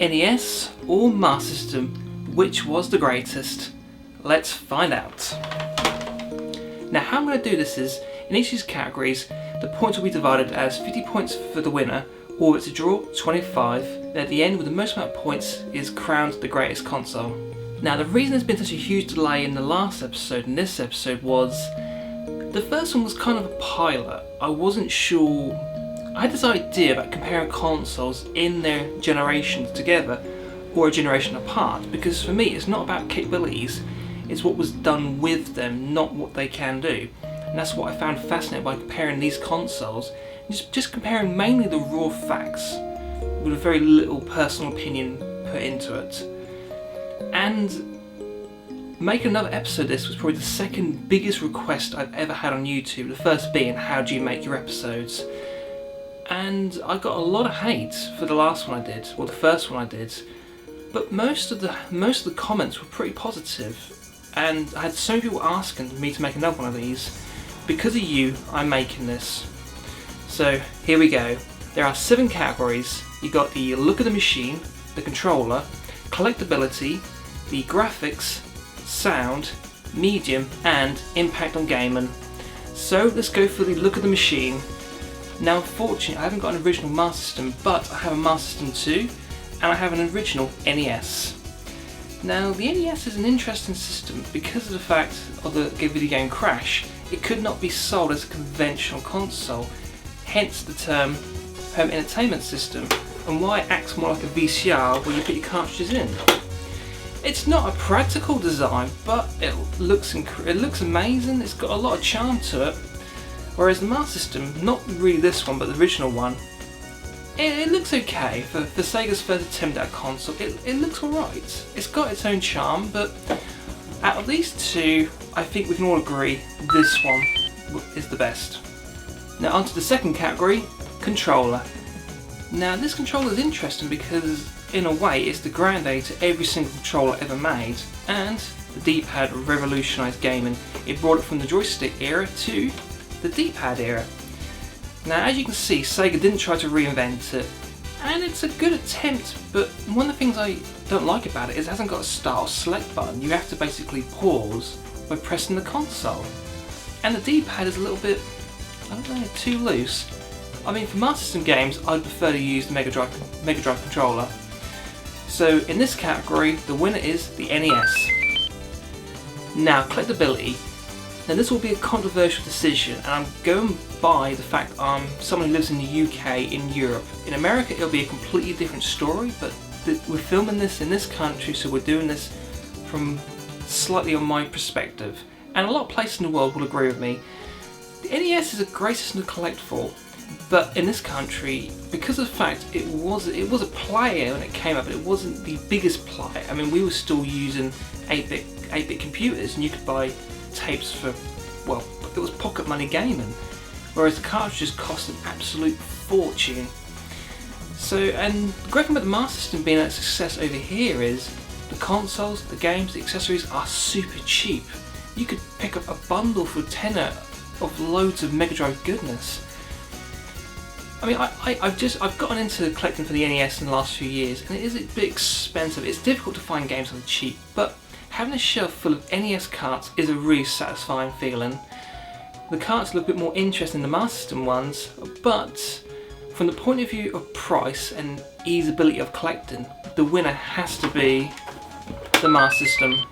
NES or Master System, which was the greatest? Let's find out. Now how I'm going to do this is, in each of these categories, the points will be divided as 50 points for the winner, or it's a draw, 25, and at the end with the most amount of points is crowned the greatest console. Now the reason there's been such a huge delay in the last episode and this episode was, the first one was kind of a pilot. I wasn't sure, I had this idea about comparing consoles in their generations together or a generation apart, because for me it's not about capabilities, it's what was done with them, not what they can do. And that's what I found fascinating by comparing these consoles, just comparing mainly the raw facts with a very little personal opinion put into it. And making another episode of this was probably the second biggest request I've ever had on YouTube, the first being how do you make your episodes. And I got a lot of hate for the last one I did, or the first one I did, but most of the comments were pretty positive, and I had so many people asking me to make another one of these. Because of you, I'm making this. So here we go. There are 7 categories. You got the look of the machine, the controller, collectability, the graphics, sound, medium, and impact on gaming. So let's go for the look of the machine. Now unfortunately I haven't got an original Master System, but I have a Master System 2 and I have an original NES. Now the NES is an interesting system because of the fact of the video game crash. It could not be sold as a conventional console, hence the term home entertainment system, and why it acts more like a VCR where you put your cartridges in. It's not a practical design, but it looks amazing. It's got a lot of charm to it. Whereas the Master System, not really this one, but the original one, it looks okay for Sega's first attempt at a console. It looks alright. It's got its own charm, but out of these two, I think we can all agree this one is the best. Now onto the second category, controller. Now this controller is interesting because in a way it's the granddad to every single controller ever made, and the D-pad revolutionised gaming. It brought it from the joystick era to the D-pad era. Now as you can see, Sega didn't try to reinvent it, and it's a good attempt, but one of the things I don't like about it is it hasn't got a start or select button. You have to basically pause by pressing the console. And the D-pad is a little bit, I don't know, too loose. I mean, for Master System games, I'd prefer to use the Mega Drive controller. So in this category, the winner is the NES. Now, collectability. Now this will be a controversial decision, and I'm going by the fact I'm someone who lives in the UK in Europe. In America it'll be a completely different story, but we're filming this in this country, so we're doing this from slightly on my perspective. And a lot of places in the world will agree with me. The NES is a great system to collect for, but in this country, because of the fact it was a player when it came out, but it wasn't the biggest player. I mean, we were still using 8-bit computers, and you could buy tapes for, well, it was pocket money gaming, whereas the cartridges cost an absolute fortune. So, and the great thing about the Master System being a success over here is the consoles, the games, the accessories are super cheap. You could pick up a bundle for £10 of loads of Mega Drive goodness. I mean, I've gotten into collecting for the NES in the last few years, and it is a bit expensive. It's difficult to find games that are cheap, but having a shelf full of NES carts is a really satisfying feeling. The carts look a bit more interesting than the Master System ones, but from the point of view of price and easeability of collecting, the winner has to be the Master System.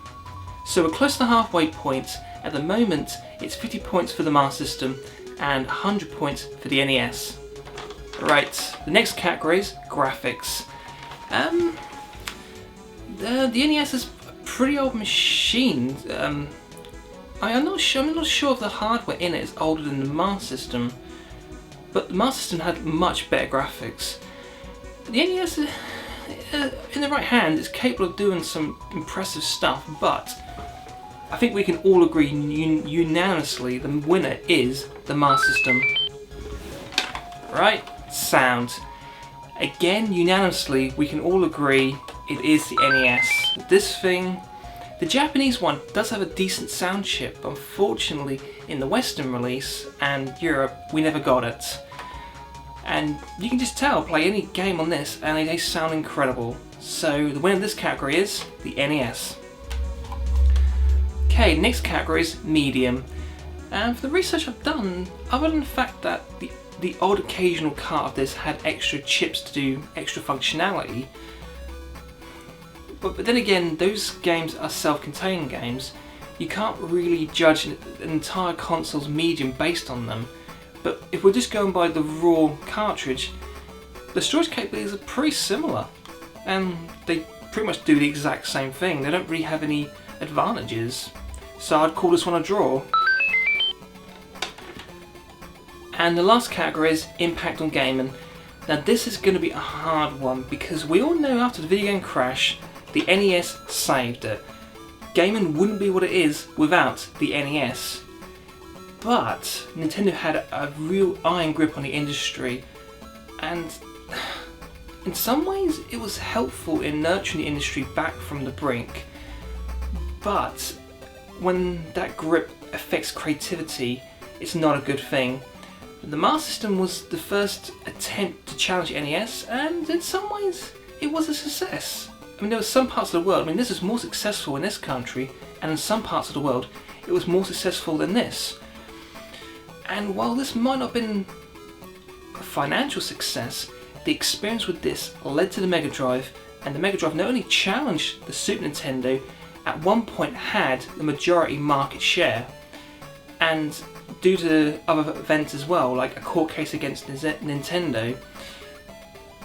So we're close to the halfway point. At the moment, it's 50 points for the Master System and 100 points for the NES. Right, the next category is graphics. The NES is pretty old machine. I'm not sure if the hardware in it is older than the Master System, but the Master System had much better graphics. The NES, in the right hand, is capable of doing some impressive stuff, but I think we can all agree unanimously the winner is the Master System. Right, sound. Again, unanimously, we can all agree it is the NES. This thing, the Japanese one does have a decent sound chip, but unfortunately in the Western release and Europe we never got it. And you can just tell, play any game on this and they sound incredible. So the winner of this category is the NES. Okay, next category is medium. And for the research I've done, other than the fact that the odd occasional cart of this had extra chips to do extra functionality, but then again, those games are self-contained games. You can't really judge an entire console's medium based on them. But if we're just going by the raw cartridge, the storage capabilities are pretty similar, and they pretty much do the exact same thing. They don't really have any advantages. So I'd call this one a draw. And the last category is impact on gaming. Now this is going to be a hard one because we all know after the video game crash, the NES saved it. Gaming wouldn't be what it is without the NES. But Nintendo had a real iron grip on the industry, and in some ways it was helpful in nurturing the industry back from the brink. But when that grip affects creativity, it's not a good thing. The Master System was the first attempt to challenge the NES, and in some ways it was a success. I mean, there were some parts of the world, this was more successful in this country, and in some parts of the world it was more successful than this. And while this might not have been a financial success, the experience with this led to the Mega Drive, and the Mega Drive not only challenged the Super Nintendo, at one point had the majority market share, and due to other events as well, like a court case against Nintendo,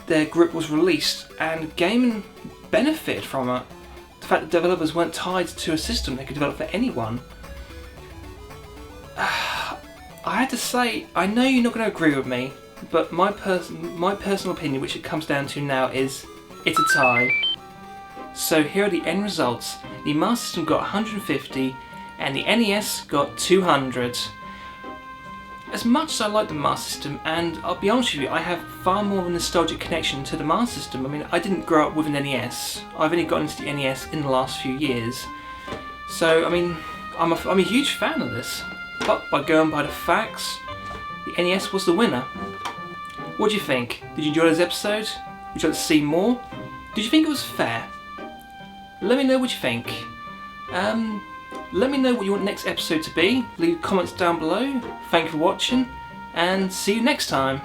their grip was released and gaming benefited from it. The fact that developers weren't tied to a system they could develop for anyone. I had to say, I know you're not going to agree with me, but my personal opinion, which it comes down to now, is it's a tie. So here are the end results. The Master System got 150 and the NES got 200. As much as I like the Master System, and I'll be honest with you, I have far more of a nostalgic connection to the Master System. I mean, I didn't grow up with an NES. I've only got into the NES in the last few years. So, I mean, I'm a huge fan of this. But by going by the facts, the NES was the winner. What do you think? Did you enjoy this episode? Would you like to see more? Did you think it was fair? Let me know what you think. Let me know what you want next episode to be. Leave comments down below. Thank you for watching, and see you next time.